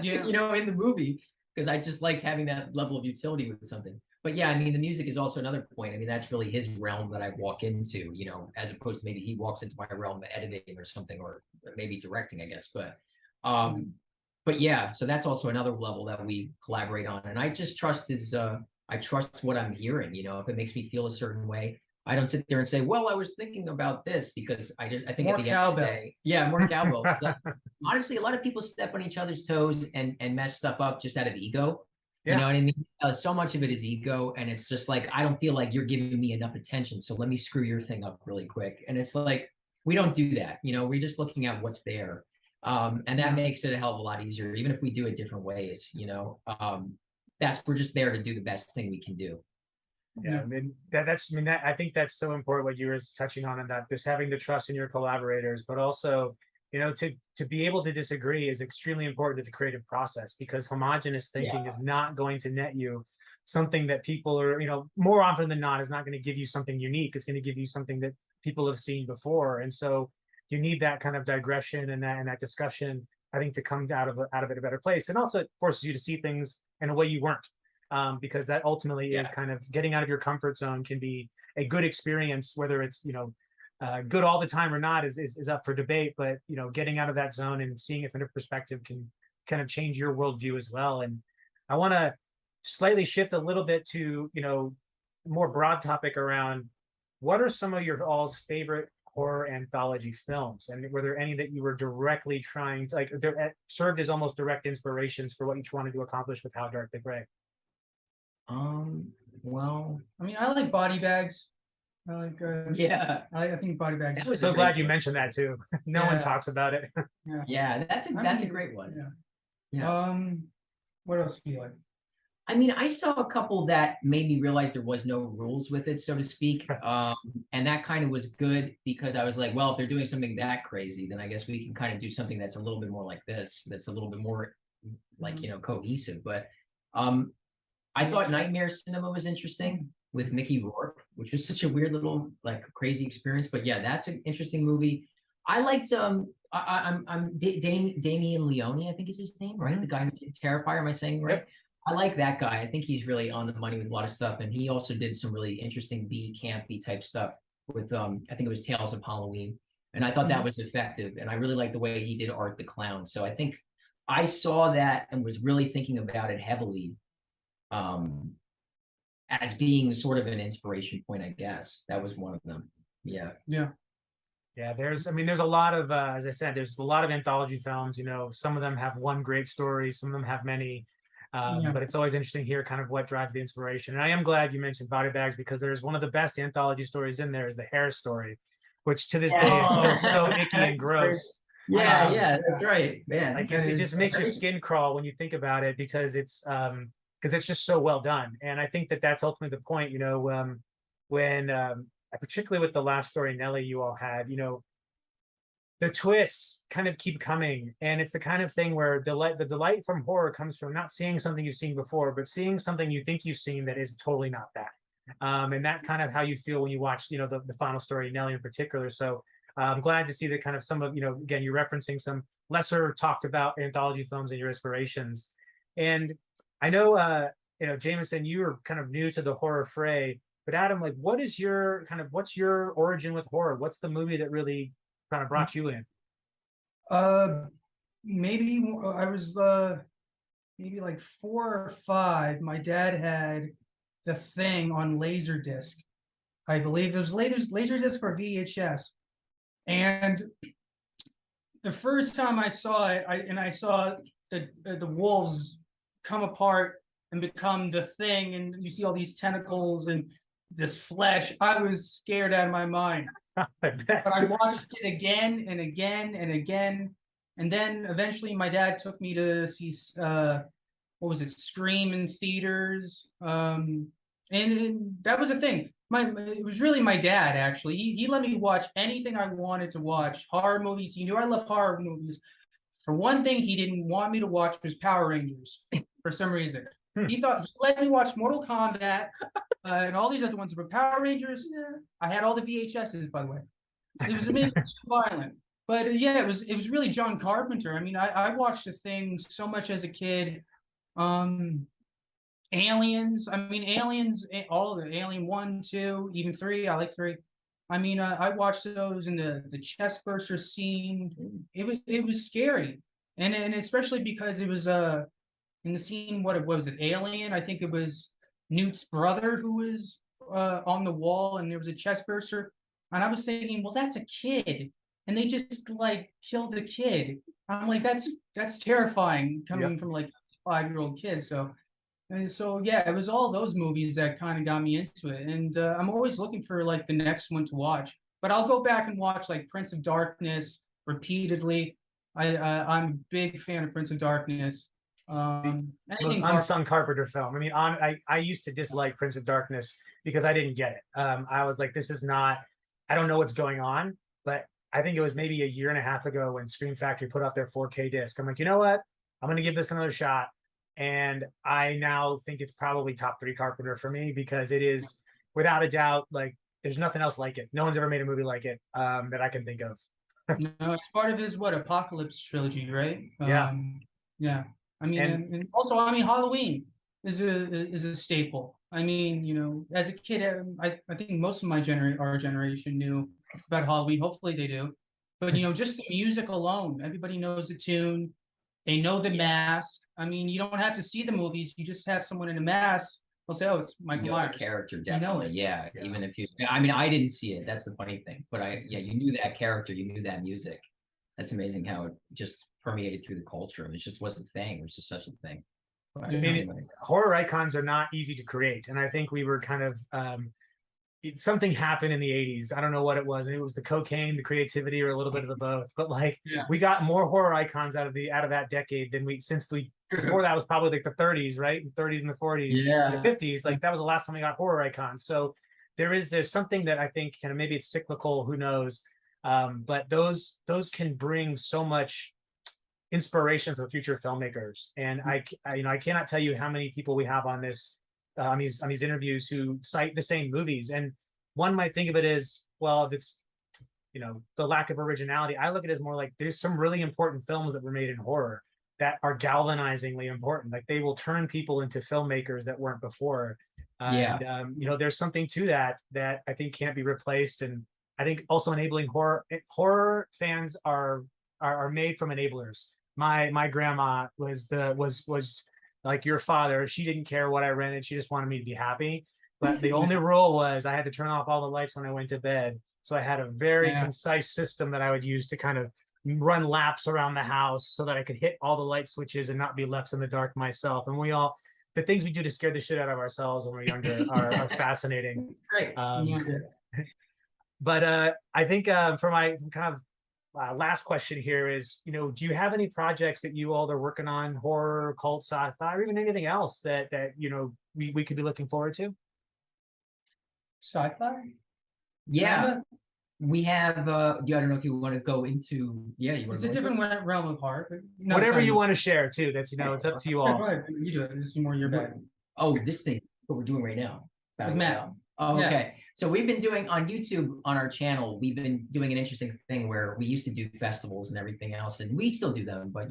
you know, in the movie, because I just like having that level of utility with something. But yeah, I mean, the music is also another point. I mean, that's really his realm that I walk into, you know, as opposed to maybe he walks into my realm of editing or something, or maybe directing, I guess. But yeah, so that's also another level that we collaborate on. And I just trust I trust what I'm hearing, you know, if it makes me feel a certain way. I don't sit there and say, well, I was thinking about this because I think More at the cowbell. end of the day, yeah, more cowbell. Honestly, a lot of people step on each other's toes and mess stuff up just out of ego. You know what I mean? So much of it is ego, and it's just like, I don't feel like you're giving me enough attention, so let me screw your thing up really quick. And it's like, we don't do that. You know, we're just looking at what's there. And that makes it a hell of a lot easier, even if we do it different ways, you know. We're just there to do the best thing we can do. Yeah, I mean I think that's so important what you were touching on, and that just having the trust in your collaborators, but also, you know, to be able to disagree is extremely important to the creative process, because homogenous thinking is not going to net you something that people are, you know, more often than not is not going to give you something unique. It's going to give you something that people have seen before, and so you need that kind of digression and that discussion, I think, to come out of it a better place, and also it forces you to see things in a way you weren't. Because that ultimately is kind of getting out of your comfort zone can be a good experience, whether it's, you know, good all the time or not is up for debate. But, you know, getting out of that zone and seeing it from a perspective can kind of change your worldview as well. And I want to slightly shift a little bit to, you know, more broad topic around what are some of your all's favorite horror anthology films, and were there any that you were directly trying to, like, served as almost direct inspirations for what each wanted to accomplish with How Dark the Gray? Well, I mean, I like Body Bags. I like, yeah, I think Body Bags. was So glad you mentioned that too. No one talks about it. Yeah, that's a great one. Yeah. What else do you like? I mean, I saw a couple that made me realize there was no rules with it, so to speak. And that kind of was good, because I was like, well, if they're doing something that crazy, then I guess we can kind of do something that's a little bit more like this, that's a little bit more like, you know, cohesive. But I thought Nightmare Cinema was interesting with Mickey Rourke, which was such a weird little, like, crazy experience. But yeah, that's an interesting movie. I liked Damien Leone, I think is his name, right? The guy who did Terrifier. Am I saying right? Yep. I like that guy. I think he's really on the money with a lot of stuff, and he also did some really interesting B campy type stuff with I think it was Tales of Halloween, and I thought that was effective. And I really liked the way he did Art the Clown. So I think I saw that and was really thinking about it heavily. As being sort of an inspiration point, I guess. That was one of them. Yeah. There's a lot of as I said, there's a lot of anthology films. You know, some of them have one great story, some of them have many, but it's always interesting to hear kind of what drives the inspiration. And I am glad you mentioned Body Bags, because there's one of the best anthology stories in there is the hair story, which to this day is still so icky and gross. Yeah, that's right, man. Like it just makes your skin crawl when you think about it, because it's just so well done. And I think that that's ultimately the point, you know, when particularly with the last story, Nelly, you all had, you know, the twists kind of keep coming. And it's the kind of thing where the delight from horror comes from not seeing something you've seen before, but seeing something you think you've seen that is totally not that. And that kind of how you feel when you watch, you know, the final story, Nelly in particular. So I'm glad to see that kind of some of, you know, again, you're referencing some lesser talked about anthology films and your inspirations. And I know, you know, Jamison, you were kind of new to the horror fray, but Adam, like, what's your origin with horror? What's the movie that really kind of brought you in? Maybe I was maybe like 4 or 5. My dad had The Thing on Laserdisc. I believe it was Laserdisc for VHS. And the first time I saw it, I saw the wolves come apart and become the Thing, and you see all these tentacles, and this flesh. I was scared out of my mind. I bet. But I watched it again and again and again. And then eventually my dad took me to see what was it, Scream in theaters. And that was the thing. It was really my dad, actually. He let me watch anything I wanted to watch. Horror movies. He knew I love horror movies. For one thing, he didn't want me to watch was Power Rangers for some reason. He let me watch Mortal Kombat and all these other ones, but Power Rangers, I had all the VHSs, by the way. It was maybe too violent, but yeah, it was really John Carpenter. I mean, I watched the thing so much as a kid. Aliens. I mean, Aliens. All of the Alien 1, 2, even 3. I like 3. I mean, I watched those in the chest burster scene. It was scary, and especially because it was in the scene. What was it? Alien. I think it was Newt's brother who was on the wall, and there was a chest burster. And I was thinking, well, that's a kid, and they just like killed a kid. I'm like, that's terrifying coming from like a 5-year-old kid. So yeah, it was all those movies that kind of got me into it. And I'm always looking for like the next one to watch. But I'll go back and watch like Prince of Darkness repeatedly. I'm a big fan of Prince of Darkness. Most unsung Carpenter film. I mean, I used to dislike Prince of Darkness because I didn't get it. I was like, this is not. I don't know what's going on. But I think it was maybe a year and a half ago when Scream Factory put out their 4K disc. I'm like, you know what? I'm gonna give this another shot. And I now think it's probably top 3 Carpenter for me because it is without a doubt like there's nothing else like it. No one's ever made a movie like it that I can think of. No, it's part of his Apocalypse trilogy, right? Yeah. Yeah. I mean, and also, I mean, Halloween is a staple. I mean, you know, as a kid, I think most of our generation knew about Halloween. Hopefully, they do. But you know, just the music alone, everybody knows the tune. They know the mask. I mean, you don't have to see the movies. You just have someone in a mask. They'll say, "Oh, it's Michael Myers." The character, definitely. Yeah. Even if you, I mean, I didn't see it. That's the funny thing. But you knew that character. You knew that music. That's amazing how it just permeated through the culture. It just was a thing. It was just such a thing. I mean, horror icons are not easy to create, and I think we were kind of something happened in the 80s. I don't know what it was. Maybe it was the cocaine, the creativity, or a little bit of the both. But like we got more horror icons out of that decade than before that was probably like the 30s, right? The 30s and the 40s, and the 50s. Like that was the last time we got horror icons. So there's something that I think kind of maybe it's cyclical, who knows. But those can bring so much inspiration for future filmmakers. And I cannot tell you how many people we have on this on these interviews who cite the same movies. And one might think of it as, well, if it's the lack of originality. I look at it as more like there's some really important films that were made in horror that are galvanizingly important. Like they will turn people into filmmakers that weren't before. And there's something to that I think can't be replaced. And I think also enabling horror fans are made from enablers. My grandma was like your father. She didn't care what I rented. She just wanted me to be happy. But the only rule was I had to turn off all the lights when I went to bed. So I had a very concise system that I would use to kind of run laps around the house so that I could hit all the light switches and not be left in the dark myself. And the things we do to scare the shit out of ourselves when we're younger are fascinating. Great. But I think for my kind of last question here is, do you have any projects that you all are working on, horror, cult, sci-fi, or even anything else that we could be looking forward to? Sci-fi? Yeah. We have I don't know if you want to go into it's a different realm of horror. No, whatever you want to share too. That's it's up to you all. Go ahead. You do it. This is more your bag. Oh, this thing, what we're doing right now. Oh, okay. Yeah. So we've been doing on YouTube on our channel, we've been doing an interesting thing where we used to do festivals and everything else, and we still do them, but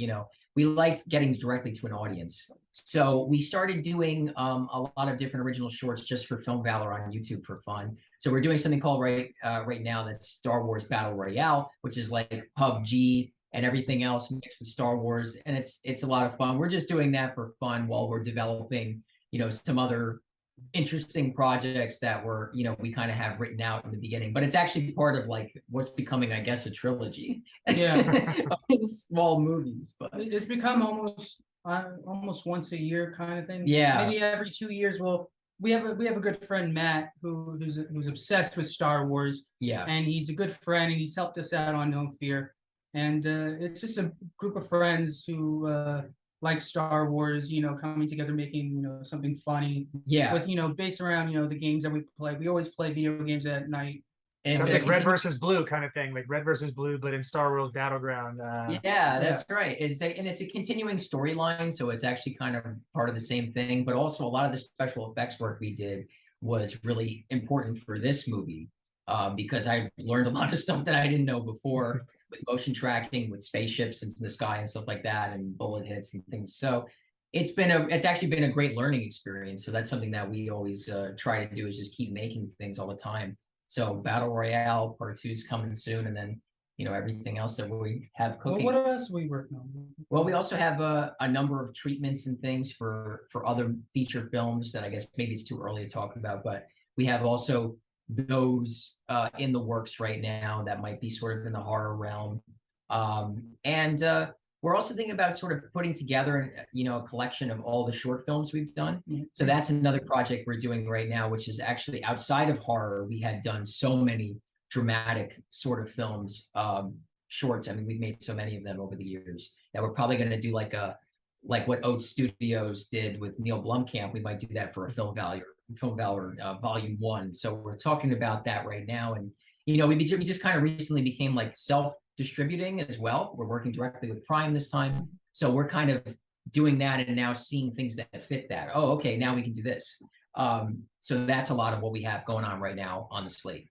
we liked getting directly to an audience. So we started doing a lot of different original shorts just for Film Valor on YouTube for fun. So we're doing something called right now that's Star Wars Battle Royale, which is like PUBG and everything else mixed with Star Wars, and it's a lot of fun. We're just doing that for fun while we're developing some other interesting projects that we kind of have written out in the beginning, but it's actually part of like what's becoming, I guess, a trilogy. Small movies, but it's become almost once a year kind of thing. Yeah, maybe every 2 years we'll we have a good friend, Matt, who's obsessed with Star Wars, Yeah. and he's a good friend, and he's helped us out on No Fear. And it's just a group of friends who like Star Wars, coming together, making something funny Yeah. with based around the games that we play. We always play video games at night. And Sounds so like red versus blue kind of thing, like red versus blue, but in Star Wars Battleground. Yeah, that's right. And it's a continuing storyline, so it's actually kind of part of the same thing. But also, a lot of the special effects work we did was really important for this movie, because I learned a lot of stuff that I didn't know before with motion tracking, with spaceships into the sky and stuff like that, and bullet hits and things. So it's actually been a great learning experience. So that's something that we always try to do, is just keep making things all the time. So Battle Royale Part 2 is coming soon, and then everything else that we have cooking. Well, what else are we working on? Well, we also have a number of treatments and things for other feature films that I guess maybe it's too early to talk about, but we have also those in the works right now that might be sort of in the horror realm. And we're also thinking about sort of putting together a collection of all the short films we've done. So that's another project we're doing right now, which is actually outside of horror. We had done so many dramatic sort of films, shorts. I mean, we've made so many of them over the years that we're probably going to do like what Oat Studios did with Neil Blomkamp. We might do that for a Film Valor Volume 1. So we're talking about that right now. And we just kind of recently became like self-distributing as well. We're working directly with Prime this time. So we're kind of doing that and now seeing things that fit that. Oh, okay, now we can do this. So that's a lot of what we have going on right now on the slate.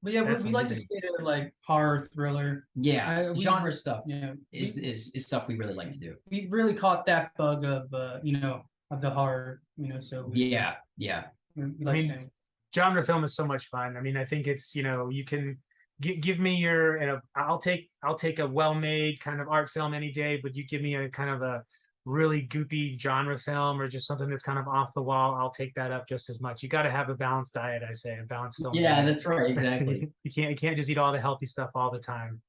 But yeah, we like to stay to like horror, thriller. Yeah, genre stuff. Yeah, is stuff we really like to do. We really caught that bug of of the horror. So yeah. We like saying. Genre film is so much fun. I mean, I think it's you can give me your I'll take a well-made kind of art film any day, but you give me a kind of a really goopy genre film or just something that's kind of off the wall, I'll take that up just as much. You got to have a balanced diet, I say, a balanced film. Yeah, diet. that's right, exactly. you can't just eat all the healthy stuff all the time.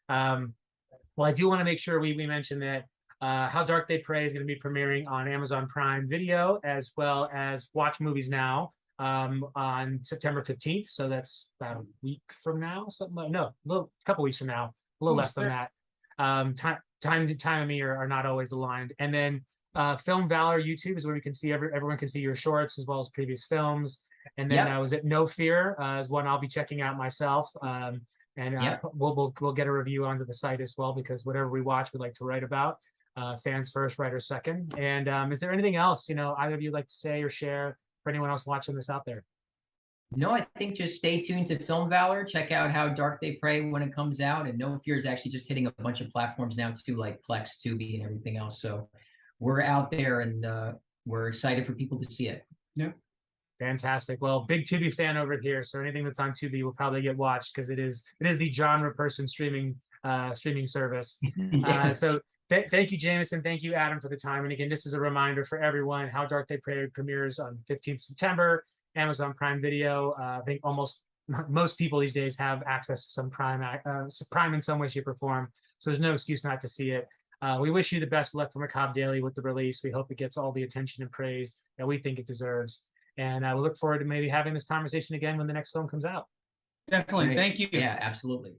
Well, I do want to make sure we mention that How Dark They Pray is going to be premiering on Amazon Prime Video, as well as Watch Movies Now on September 15th. So that's about a week from now, couple weeks from now, a little less than that. Time and me are not always aligned. And then Film Valor YouTube is where we can see everyone can see your shorts as well as previous films. And then I was at No Fear is one I'll be checking out myself. We'll get a review onto the site as well, because whatever we watch, we like to write about. Fans first, writers second. And is there anything else either of you like to say or share for anyone else watching this out there? No, I think just stay tuned to Film Valor. Check out How Dark They Pray when it comes out. And No Fear is actually just hitting a bunch of platforms now too, like Plex, Tubi, and everything else. So we're out there, and we're excited for people to see it. Yeah. Fantastic. Well, big Tubi fan over here. So anything that's on Tubi will probably get watched, because it is the genre person streaming service. So thank you, Jamison. Thank you, Adam, for the time. And again, this is a reminder for everyone: How Dark They Pray premieres on 15th September. Amazon Prime Video. I think most people these days have access to some Prime in some way, shape, or form. So there's no excuse not to see it. We wish you the best luck for Macabre Daily with the release. We hope it gets all the attention and praise that we think it deserves. And we look forward to maybe having this conversation again when the next film comes out. Definitely. Great. Thank you. Yeah, absolutely.